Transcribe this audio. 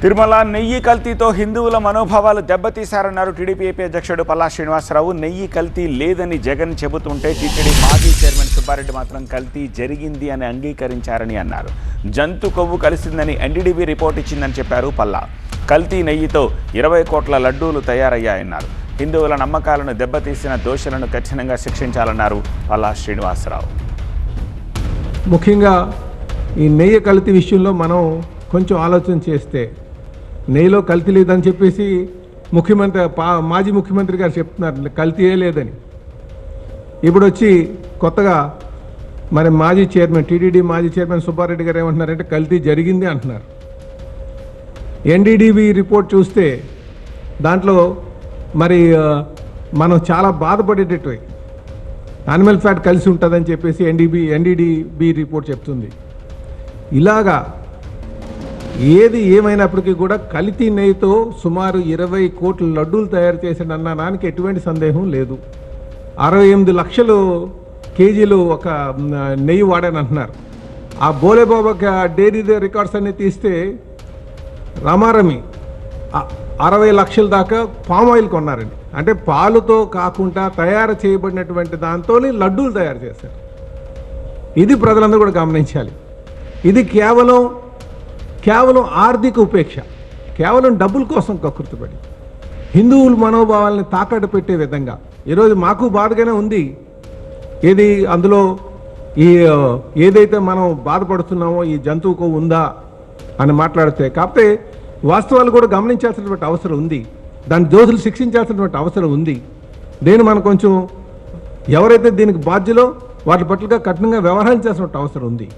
తిరుమల నెయ్యి కల్తీతో హిందువుల మనోభావాలు దెబ్బతీశారన్నారు టీడీపీ ఏపీ అధ్యక్షుడు పల్లా శ్రీనివాసరావు. నెయ్యి కల్తీ లేదని జగన్ చెబుతుంటే టీటీడీ మాజీ చైర్మన్ సుబ్బారెడ్డి మాత్రం కల్తీ జరిగింది అని అంగీకరించారని అన్నారు. జంతు కొవ్వు కలిసిందని ఎన్డీడీబీ రిపోర్ట్ ఇచ్చిందని చెప్పారు పల్లా. కల్తీ నెయ్యితో 20 కోట్ల లడ్డూలు తయారయ్యాయన్నారు. హిందువుల నమ్మకాలను దెబ్బతీసిన దోషులను కఠినంగా శిక్షించాలన్నారు పల్లా శ్రీనివాసరావు. ముఖ్యంగా ఈ నెయ్యి కల్తీ విషయంలో మనం కొంచెం ఆలోచన చేస్తే, నెయ్యిలో కల్తీ లేదని చెప్పేసి మాజీ ముఖ్యమంత్రి గారు చెప్తున్నారు కల్తీయే లేదని. ఇప్పుడు వచ్చి కొత్తగా మరి టీటీడీ మాజీ చైర్మన్ సుబ్బారెడ్డి గారు ఏమంటున్నారంటే కల్తీ జరిగింది అంటున్నారు. ఎన్డీడీబీ రిపోర్ట్ చూస్తే దాంట్లో మరి మనం చాలా బాధపడేటట్టు యానిమల్ ఫ్యాట్ కలిసి ఉంటుందని చెప్పేసి ఎన్డీడీబీ రిపోర్ట్ చెప్తుంది. ఇలాగా ఏది ఏమైనప్పటికీ కూడా కల్తీ నెయ్యితో సుమారు 20 కోట్ల లడ్డూలు తయారు చేశాడన్న దానికి ఎటువంటి సందేహం లేదు. 68 లక్షలు కేజీలు ఒక నెయ్యి వాడానంటున్నారు. ఆ బోలేబాబా డైరీ రికార్డ్స్ అన్ని తీస్తే రామారమి 60 లక్షల దాకా పామ్ ఆయిల్ కొన్నారండి. అంటే పాలుతో కాకుండా తయారు చేయబడినటువంటి దాంతో లడ్డూలు తయారు చేశారు. ఇది ప్రజలందరూ కూడా గమనించాలి. ఇది కేవలం ఆర్థిక ఉపేక్ష, కేవలం డబ్బుల కోసం కకృతిపడి హిందువుల మనోభావాలని తాకట్టు పెట్టే విధంగా ఈరోజు మాకు బాధగానే ఉంది. అందులో ఏదైతే మనం బాధపడుతున్నామో ఈ జంతువుకు ఉందా అని మాట్లాడితే, కాకపోతే వాస్తవాలు కూడా గమనించాల్సినటువంటి అవసరం ఉంది. దాని దోషులు శిక్షించాల్సినటువంటి అవసరం ఉంది. మనం కొంచెం ఎవరైతే దీనికి బాధ్యులో వాటి పట్లగా కఠినంగా వ్యవహరించాల్సిన అవసరం ఉంది.